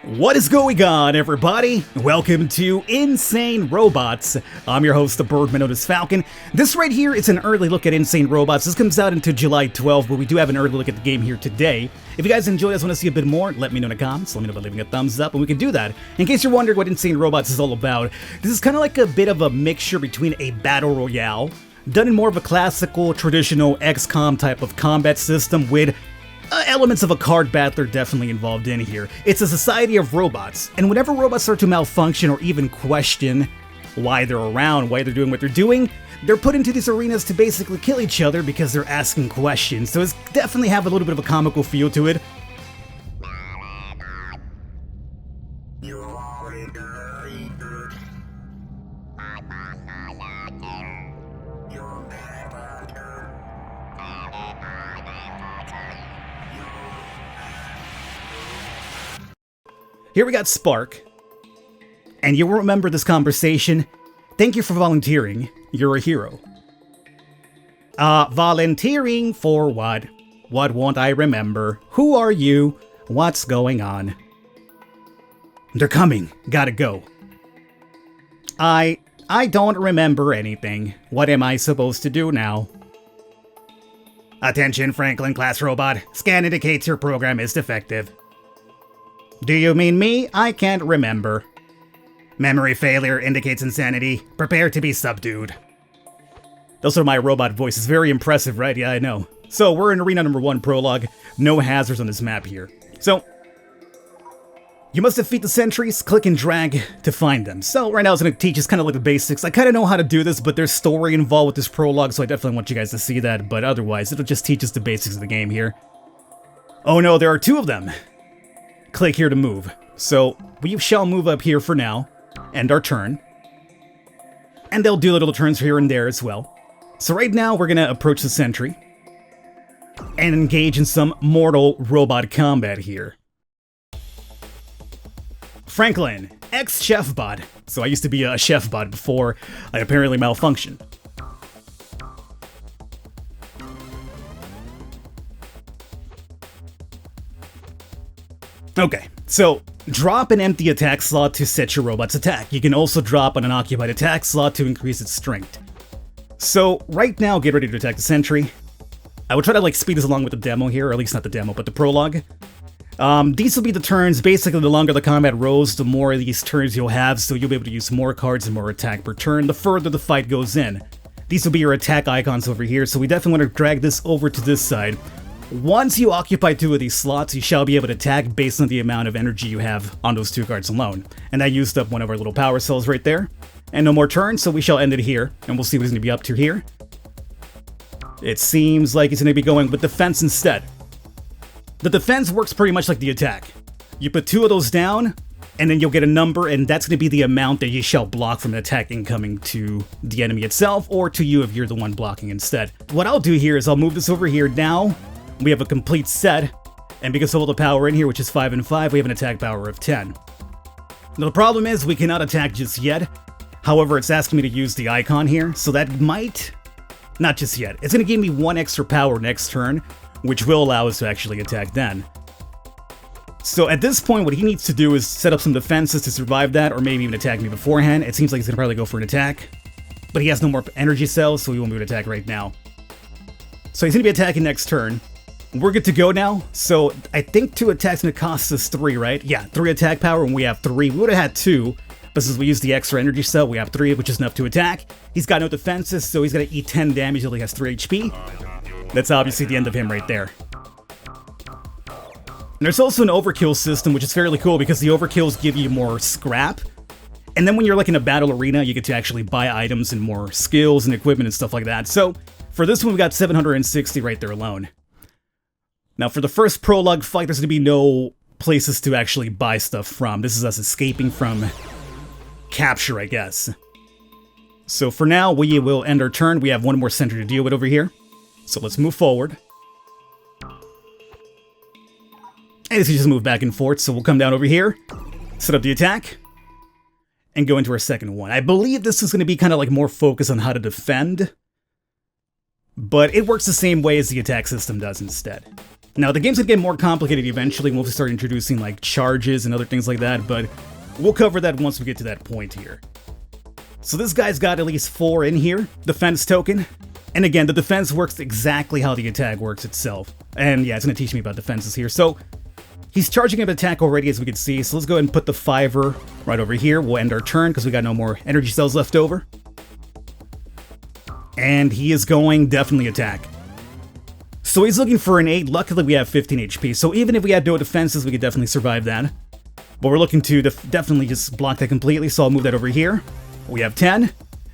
What is going on, everybody? Welcome to Insane Robots. I'm your host, the Birdman known as Falcon. This right here is an early look at Insane Robots. This comes out into July 12th, but we do have an early look at the game here today. If you guys enjoy this, want to see a bit more, let me know in the comments. Let me know by leaving a thumbs up, and we can do that. In case you're wondering what Insane Robots is all about, this is kind of like a bit of a mixture between a battle royale, done in more of a classical, traditional XCOM type of combat system with elements of a card battler definitely involved in here. It's a society of robots, and whenever robots start to malfunction or even question why they're around, why they're doing what they're doing, they're put into these arenas to basically kill each other because they're asking questions. So it's definitely have a little bit of a comical feel to it. Here we got Spark, and you will remember this conversation. Thank you for volunteering. You're a hero. Volunteering for what? What won't I remember? Who are you? What's going on? They're coming. Gotta go. I don't remember anything. What am I supposed to do now? Attention, Franklin class robot. Scan indicates your program is defective. Do you mean me? I can't remember. Memory failure indicates insanity. Prepare to be subdued. Those are my robot voices. Very impressive, right? Yeah, I know. So, we're in Arena number 1 prologue. No hazards on this map here. So, you must defeat the sentries, click and drag to find them. So, right now it's going to teach us kind of like the basics. I kind of know how to do this, but there's story involved with this prologue, so I definitely want you guys to see that. But otherwise, it'll just teach us the basics of the game here. Oh no, there are 2 of them. Click here to move. So, we shall move up here for now, end our turn. And they'll do little turns here and there as well. So right now, we're gonna approach the sentry and engage in some mortal robot combat here. Franklin, ex-chef bot. So I used to be a chef bot before I apparently malfunctioned. Okay, so drop an empty attack slot to set your robot's attack. You can also drop an unoccupied attack slot to increase its strength. So right now, get ready to attack the sentry. I will try to speed this along with the demo here, or at least not the demo, but the prologue. These will be the turns. Basically, the longer the combat rolls, the more of these turns you'll have, so you'll be able to use more cards and more attack per turn the further the fight goes in. These will be your attack icons over here, so we definitely want to drag this over to this side. Once you occupy 2 of these slots, you shall be able to attack based on the amount of energy you have on those 2 cards alone. And I used up one of our little power cells right there. And no more turns, so we shall end it here, and we'll see what he's going to be up to here. It seems like he's going to be going with defense instead. The defense works pretty much like the attack. You put 2 of those down, and then you'll get a number, and that's going to be the amount that you shall block from an attack incoming to the enemy itself, or to you if you're the one blocking instead. What I'll do here is I'll move this over here now. We have a complete set, and because of all the power in here, which is 5 and 5, we have an attack power of 10. Now the problem is we cannot attack just yet. However, it's asking me to use the icon here, so that might... Not just yet. It's going to give me 1 extra power next turn, which will allow us to actually attack then. So at this point, what he needs to do is set up some defenses to survive that, or maybe even attack me beforehand. It seems like he's going to probably go for an attack, but he has no more energy cells, so he won't be able to attack right now. So he's going to be attacking next turn. We're good to go now, so I think 2 attacks going to cost us 3, right? Yeah, 3 attack power, and we have 3. We would have had 2, but since we used the extra energy cell, we have 3, which is enough to attack. He's got no defenses, so he's going to eat 10 damage until he has 3 HP. That's obviously the end of him right there. And there's also an overkill system, which is fairly cool, because the overkills give you more scrap. And then when you're in a battle arena, you get to actually buy items and more skills and equipment and stuff like that. So, for this one, we got 760 right there alone. Now, for the first prologue fight, there's going to be no places to actually buy stuff from. This is us escaping from capture, I guess. So for now, we will end our turn. We have 1 more sentry to deal with over here. So let's move forward. And this can just move back and forth, so we'll come down over here, set up the attack, and go into our second one. I believe this is going to be kind of more focused on how to defend. but it works the same way as the attack system does instead. Now, the game's gonna get more complicated eventually when we start introducing like charges and other things like that, but we'll cover that once we get to that point here. So this guy's got at least 4 in here, defense token. And again, the defense works exactly how the attack works itself. And yeah, it's gonna teach me about defenses here. So he's charging an attack already, as we can see. So let's go ahead and put the 5er right over here. We'll end our turn because we got no more energy cells left over. And he is going definitely attack. So he's looking for an 8. Luckily, we have 15 HP. So even if we had no defenses, we could definitely survive that. But we're looking to definitely just block that completely. So I'll move that over here. We have 10,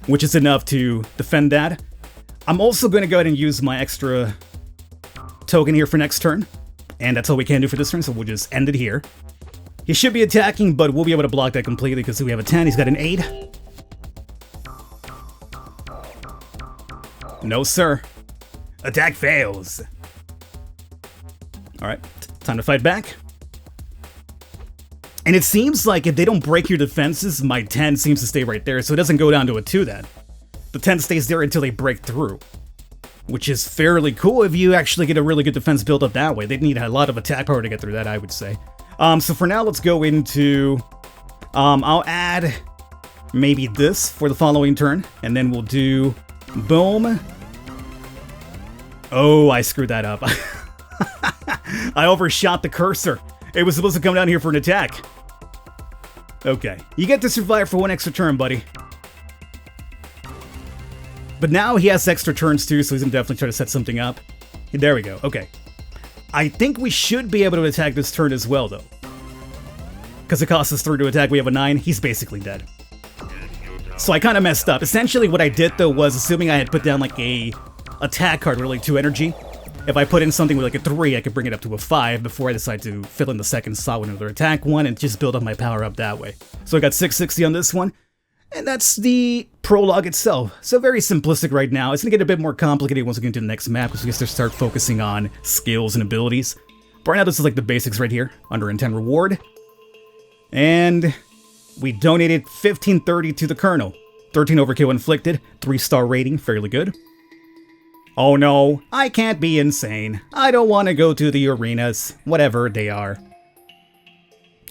which is enough to defend that. I'm also going to go ahead and use my extra token here for next turn. And that's all we can do for this turn, so we'll just end it here. He should be attacking, but we'll be able to block that completely because we have a 10. He's got an 8. No, sir. Attack fails. Alright, time to fight back. And it seems like if they don't break your defenses, my 10 seems to stay right there, so it doesn't go down to a 2 then. The 10 stays there until they break through, which is fairly cool if you actually get a really good defense build up that way. They'd need a lot of attack power to get through that, I would say. So for now, let's go into... I'll add maybe this for the following turn, and then we'll do... Boom. Oh, I screwed that up. I overshot the cursor. It was supposed to come down here for an attack. Okay, you get to survive for 1 extra turn, buddy. But now he has extra turns too, so he's gonna definitely try to set something up. There we go, okay. I think we should be able to attack this turn as well, though. Because it costs us 3 to attack, we have a 9, he's basically dead. So I kind of messed up. Essentially what I did, though, was assuming I had put down like a attack card with like 2 energy. If I put in something with like a 3, I could bring it up to a 5 before I decide to fill in the second slot with another attack one and just build up my power up that way. So I got 660 on this one. And that's the prologue itself. So very simplistic right now. It's going to get a bit more complicated once we get into the next map because we have to start focusing on skills and abilities. But right now this is like the basics right here, under intent reward. And we donated 1530 to the Colonel. 13 overkill inflicted, 3-star rating, fairly good. Oh no, I can't be insane. I don't want to go to the arenas, whatever they are.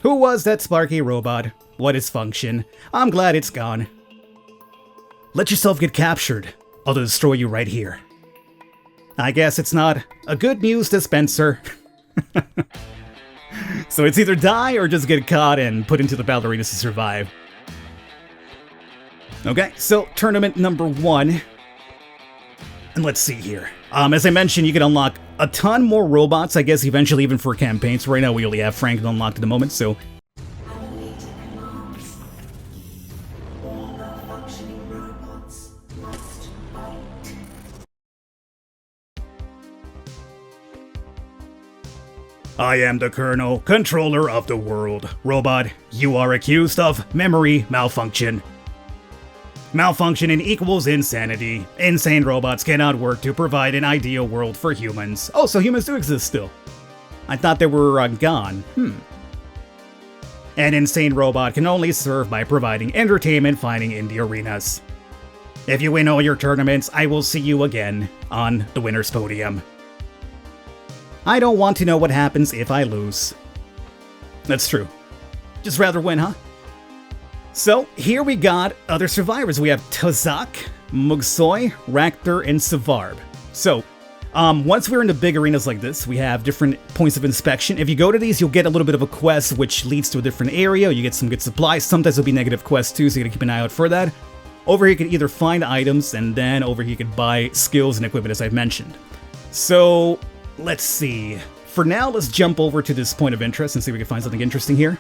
Who was that sparky robot? What is function? I'm glad it's gone. Let yourself get captured. I'll destroy you right here. I guess it's not a good news dispenser. So it's either die or just get caught and put into the battle arenas to survive. Okay, so tournament number 1. And let's see here. As I mentioned, you can unlock a ton more robots, I guess, eventually, even for campaigns. Right now, we only have Franklin unlocked at the moment, so... I am the Colonel, controller of the world. Robot, you are accused of memory malfunction. Malfunctioning equals insanity. Insane robots cannot work to provide an ideal world for humans. Oh, so humans do exist still. I thought they were gone. An insane robot can only serve by providing entertainment fighting in the arenas. If you win all your tournaments, I will see you again on the winner's podium. I don't want to know what happens if I lose. That's true. Just rather win, huh? So, here we got other survivors. We have Tazak, Mugsoy, Raktor, and Savarb. So, once we're in the big arenas like this, we have different points of inspection. If you go to these, you'll get a little bit of a quest, which leads to a different area. You get some good supplies. Sometimes there'll be negative quests too, so you gotta keep an eye out for that. Over here, you can either find items, and then over here you can buy skills and equipment, as I've mentioned. So, let's see. For now, let's jump over to this point of interest and see if we can find something interesting here.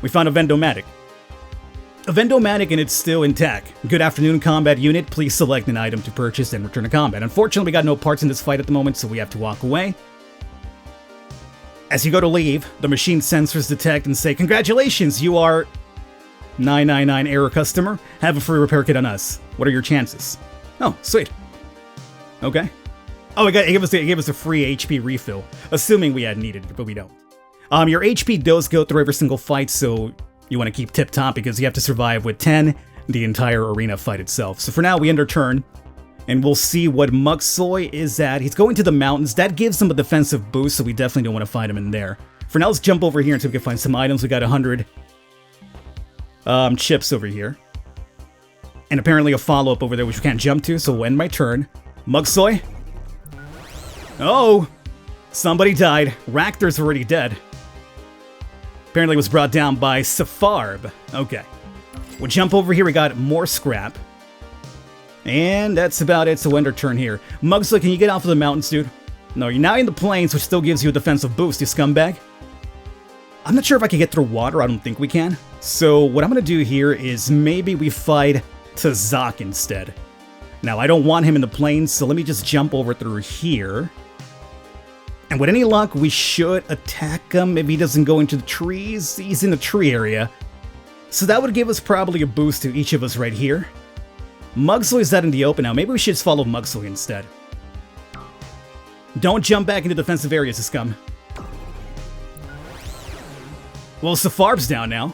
We found a Vendomatic. A Vendomatic and it's still intact. Good afternoon, combat unit. Please select an item to purchase and return to combat. Unfortunately, we got no parts in this fight at the moment, so we have to walk away. As you go to leave, the machine sensors detect and say, "Congratulations, you are 999 error customer. Have a free repair kit on us. What are your chances?" Oh, sweet. Okay. Oh, it gave us a free HP refill, assuming we had needed it, but we don't. Your HP does go through every single fight, so you want to keep tip-top because you have to survive with 10 the entire arena fight itself. So for now, we end our turn. And we'll see what Muxoy is at. He's going to the mountains. That gives him a defensive boost, so we definitely don't want to find him in there. For now, let's jump over here and see if we can find some items. We got 100 chips over here. And apparently a follow-up over there, which we can't jump to, so we'll end my turn. Muxoy. Oh! Somebody died. Raktor's already dead. Apparently it was brought down by Safarb. Okay. We'll jump over here. We got more scrap. And that's about it, so end our turn here. Muxoy, can you get off of the mountains, dude? No, you're now in the plains, which still gives you a defensive boost, you scumbag. I'm not sure if I can get through water. I don't think we can. So what I'm going to do here is maybe we fight Tazak instead. Now, I don't want him in the plains, so let me just jump over through here. And with any luck, we should attack him if he doesn't go into the trees. He's in the tree area. So that would give us probably a boost to each of us right here. Muxoy's out in the open now. Maybe we should just follow Muxoy instead. Don't jump back into defensive areas, scum. Well, Safarb's down now.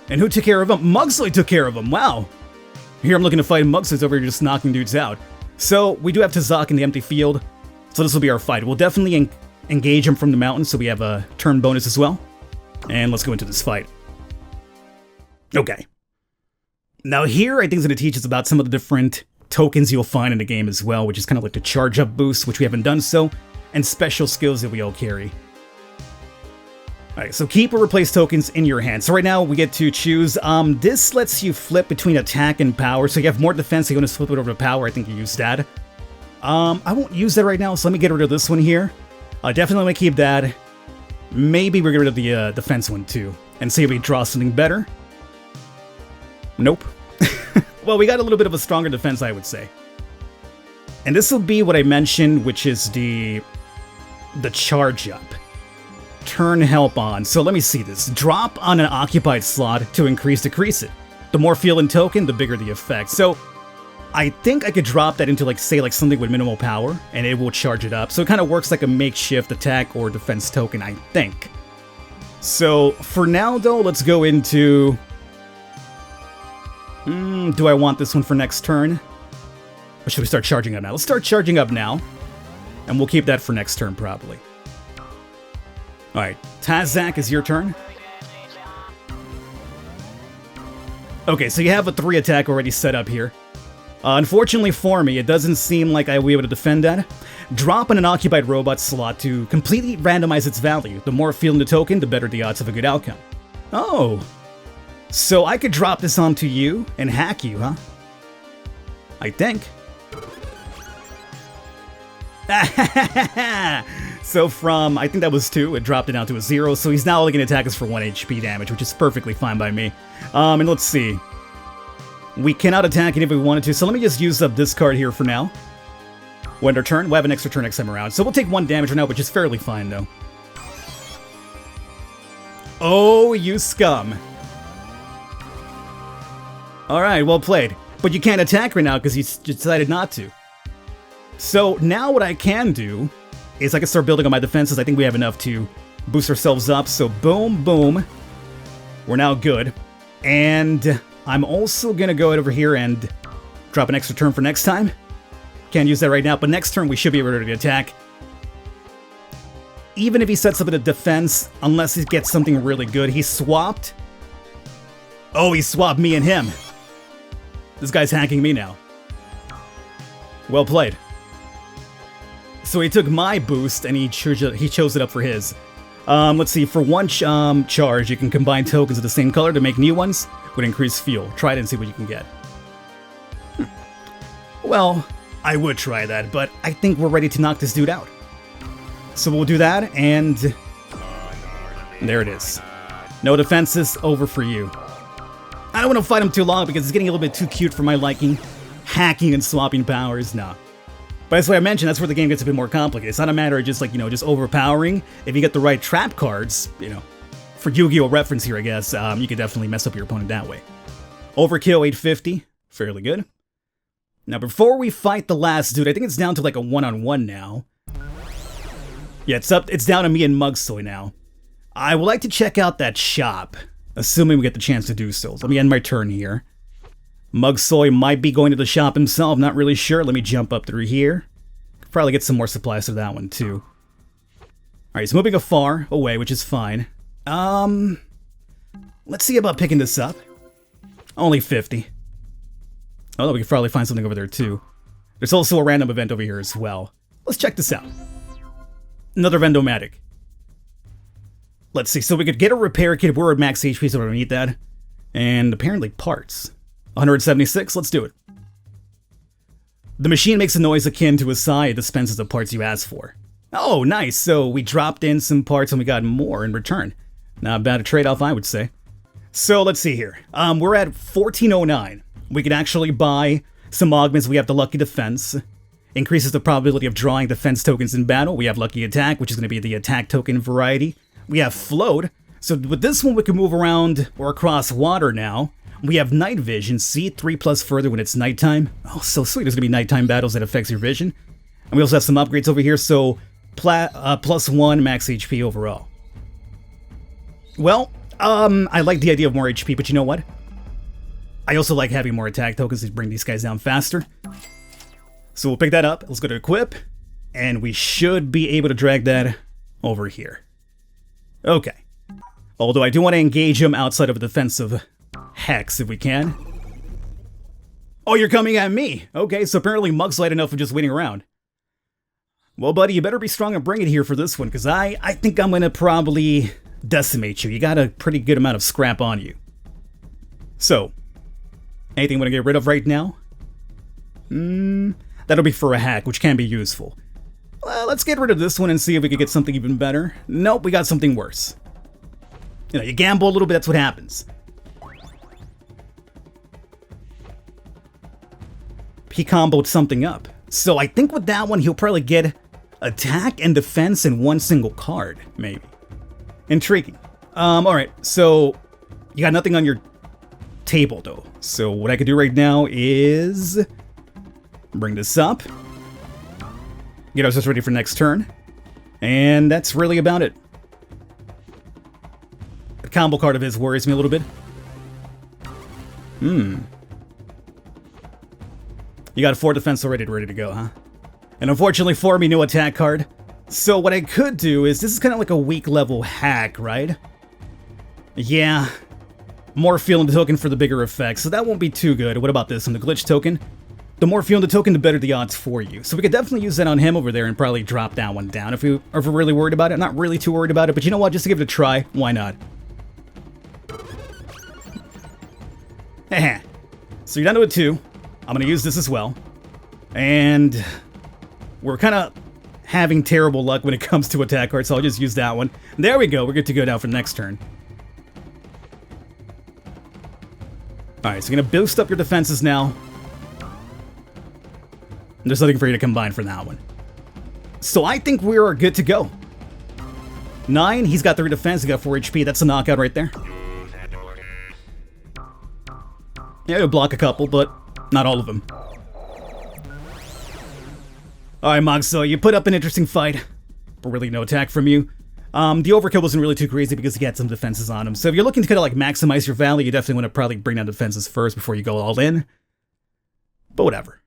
And who took care of him? Muxoy took care of him. Wow. Here I'm looking to fight Muxoy's over here just knocking dudes out. So we do have Tazak in the empty field. So this will be our fight. We'll definitely engage him from the mountain, so we have a turn bonus as well. And let's go into this fight. Okay. Now here, I think it's going to teach us about some of the different tokens you'll find in the game as well, which is kind of like the charge up boost, which we haven't done so, and special skills that we all carry. Alright, so keep or replace tokens in your hand. So right now, we get to choose. This lets you flip between attack and power, so you have more defense, so you want to flip it over to power. I think you use that. I won't use that right now, so let me get rid of this one here. Definitely want to keep that. Maybe we're get rid of the defense one too, and see if we draw something better. Nope. Well, we got a little bit of a stronger defense, I would say. And this will be what I mentioned, which is the charge up. Turn help on. So let me see this. Drop on an occupied slot to decrease it. The more feeling token, the bigger the effect. So I think I could drop that into say something with minimal power, and it will charge it up. So it kind of works like a makeshift attack or defense token, I think. So for now, though, let's go into... do I want this one for next turn? Or should we start charging up now? Let's start charging up now. And we'll keep that for next turn, probably. Alright, Tazak, is your turn. Okay, so you have a 3 attack already set up here. Unfortunately for me, it doesn't seem like I will be able to defend that. Drop on an occupied robot slot to completely randomize its value. The more feeling the token, the better the odds of a good outcome. Oh. So I could drop this onto you and hack you, huh? I think. So from, I think that was 2, it dropped it down to a 0, so he's now only going to attack us for 1 HP damage, which is perfectly fine by me. And let's see. We cannot attack it if we wanted to, so let me just use up this card here for now. When our turn, we'll have an extra turn next time around. So we'll take 1 damage right now, which is fairly fine, though. Oh, you scum. Alright, well played. But you can't attack right now because you decided not to. So now what I can do is I can start building on my defenses. I think we have enough to boost ourselves up. So boom, boom. We're now good. And I'm also going to go over here and drop an extra turn for next time. Can't use that right now, but next turn we should be able to attack. Even if he sets up a defense, unless he gets something really good. He swapped. Oh, he swapped me and him. This guy's hacking me now. Well played. So he took my boost and he chose it up for his. Let's see, for 1 charge, you can combine tokens of the same color to make new ones with increased fuel. Try it and see what you can get. Well, I would try that, but I think we're ready to knock this dude out. So we'll do that, and there it is. No defenses, over for you. I don't want to fight him too long because it's getting a little bit too cute for my liking. Hacking and swapping powers, nah. But as I mentioned, that's where the game gets a bit more complicated. It's not a matter of just just overpowering. If you get the right trap cards, for Yu-Gi-Oh! Reference here, I guess, you could definitely mess up your opponent that way. Overkill 850, fairly good. Now, before we fight the last dude, I think it's down to a one-on-one now. Yeah, it's down to me and Muxoy now. I would like to check out that shop, assuming we get the chance to do so. So let me end my turn here. Mugsoy might be going to the shop himself, not really sure. Let me jump up through here. Could probably get some more supplies for that one too. Alright, he's moving afar away, which is fine. Let's see about picking this up. Only 50. Oh, we could probably find something over there too. There's also a random event over here as well. Let's check this out. Another Vendomatic. Let's see, so we could get a repair kit. We're at max HP, so we don't need that. And apparently parts. 176, let's do it. The machine makes a noise akin to a sigh. It dispenses the parts you asked for. Oh, nice. So we dropped in some parts and we got more in return. Not bad a trade-off, I would say. So let's see here. We're at 1409. We can actually buy some augments. We have the Lucky Defense. Increases the probability of drawing defense tokens in battle. We have Lucky Attack, which is going to be the attack token variety. We have Float. So with this one, we can move around or across water now. We have Night Vision, see 3+ further when it's nighttime. Oh, so sweet. There's going to be nighttime battles that affects your vision. And we also have some upgrades over here, so +1 max HP overall. Well, I like the idea of more HP, but you know what? I also like having more attack tokens to bring these guys down faster. So we'll pick that up. Let's go to Equip, and we should be able to drag that over here. Okay. Although I do want to engage him outside of a defensive hex if we can. Oh, you're coming at me! Okay, so apparently Mug's light enough for just waiting around. Well, buddy, you better be strong and bring it here for this one, because I think I'm gonna probably decimate you. You got a pretty good amount of scrap on you. So, anything I'm gonna get rid of right now? That'll be for a hack, which can be useful. Well, let's get rid of this one and see if we can get something even better. Nope, we got something worse. You know, you gamble a little bit, that's what happens. He comboed something up. So I think with that one, he'll probably get attack and defense in one single card, maybe. Intriguing. Alright, so you got nothing on your table, though. So what I could do right now is bring this up. Get ourselves ready for next turn. And that's really about it. The combo card of his worries me a little bit. You got a 4 defense already ready to go, huh? And unfortunately for me, no attack card. So what I could do is, this is kind of like a weak level hack, right? Yeah. More fuel in the token for the bigger effects, so that won't be too good. What about this on the glitch token? The more fuel in the token, the better the odds for you. So we could definitely use that on him over there and probably drop that one down if we're really worried about it. I'm not really too worried about it, but you know what? Just to give it a try, why not? So you're down to a 2. I'm going to use this as well. And we're kind of having terrible luck when it comes to attack cards, so I'll just use that one. There we go. We're good to go now for the next turn. Alright, so you're going to boost up your defenses now. There's nothing for you to combine for that one. So I think we are good to go. 9, he's got 3 defense, he's got 4 HP. That's a knockout right there. Yeah, he'll block a couple, but not all of them. Alright, Mog, so you put up an interesting fight, but really no attack from you. The overkill wasn't really too crazy because he had some defenses on him. So if you're looking to kind of like maximize your value, you definitely want to probably bring down defenses first before you go all in. But whatever.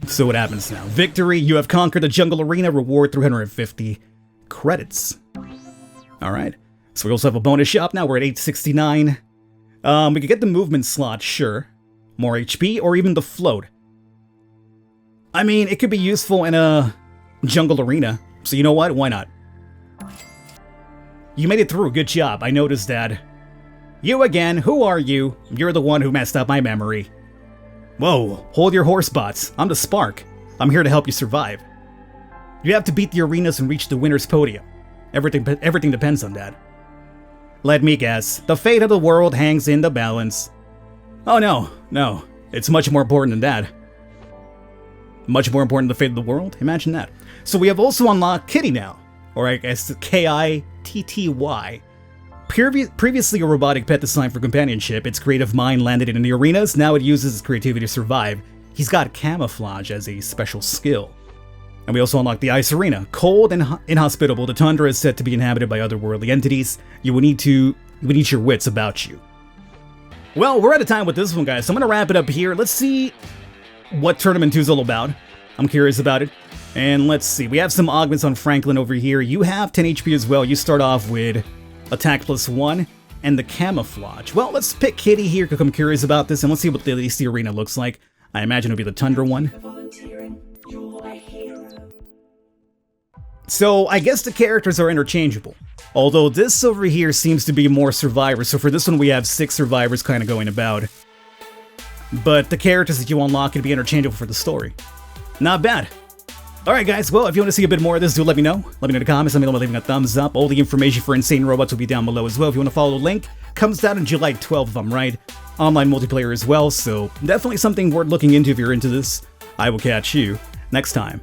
So what happens now? Victory, you have conquered the jungle arena, reward 350 credits. Alright, so we also have a bonus shop now, we're at 869. We could get the movement slot, sure. More HP, or even the float. I mean, it could be useful in a jungle arena, so you know what? Why not? You made it through, good job, I noticed that. You again, who are you? You're the one who messed up my memory. Whoa, hold your horse butts. I'm the Spark. I'm here to help you survive. You have to beat the arenas and reach the winner's podium. Everything depends on that. Let me guess, the fate of the world hangs in the balance. Oh no, it's much more important than that. Much more important than the fate of the world? Imagine that. So we have also unlocked Kitty now, or I guess K-I-T-T-Y. Previously a robotic pet designed for companionship, its creative mind landed in the arenas, now it uses its creativity to survive. He's got camouflage as a special skill. And we also unlock the Ice Arena. Cold and inhospitable, the tundra is said to be inhabited by otherworldly entities. You will need your wits about you. Well, we're out of time with this one, guys, so I'm gonna wrap it up here. Let's see what Tournament 2 is all about. I'm curious about it. And let's see, we have some augments on Franklin over here. You have 10 HP as well. You start off with attack +1 and the camouflage. Well, let's pick Kitty here because I'm curious about this, and let's see what at least the arena looks like. I imagine it'll be the Tundra one. So I guess the characters are interchangeable. Although this over here seems to be more survivors, so for this one we have 6 survivors kind of going about. But the characters that you unlock can be interchangeable for the story. Not bad. Alright guys, well if you want to see a bit more of this, do let me know. Let me know in the comments, let me know by leaving a thumbs up. All the information for Insane Robots will be down below as well. If you want to follow the link, comes out on July 12th if I'm right. Online multiplayer as well, so definitely something worth looking into if you're into this. I will catch you next time.